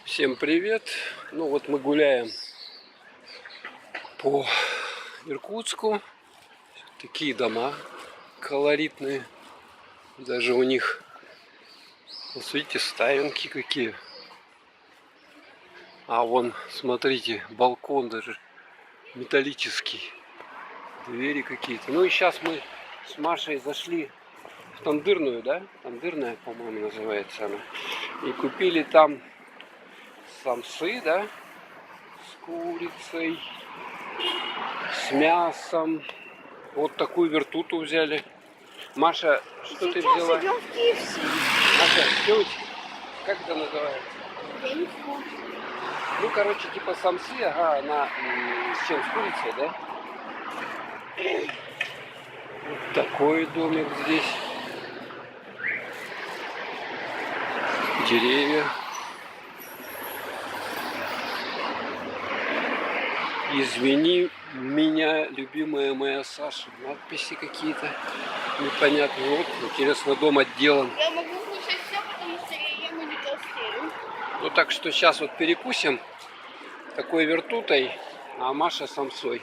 Всем привет! Ну вот мы гуляем по Иркутску. Такие дома колоритные. Даже у них, вот видите, ставенки какие. А вон, смотрите, балкон даже металлический. Двери какие-то. Ну и сейчас мы с Машей зашли в Тандырную, да? Тандырная, по-моему, называется она. И купили там самсы, да? С курицей, с мясом. Вот такую вертуту взяли. Маша, что ты взяла? Сейчас идем в KFC. Маша, что у тебя? Как это называется? Я не знаю. Ну, короче, типа самсы, ага, она с чем? С курицей, да? Вот такой домик здесь. Деревья. Извини меня, любимая моя Саша. Надписи какие-то непонятные. Вот, интересно, дом отделан. Я могу кушать все, потому что я ему не толстею. Ну, так что сейчас вот перекусим такой вертутой, а Маша самсой.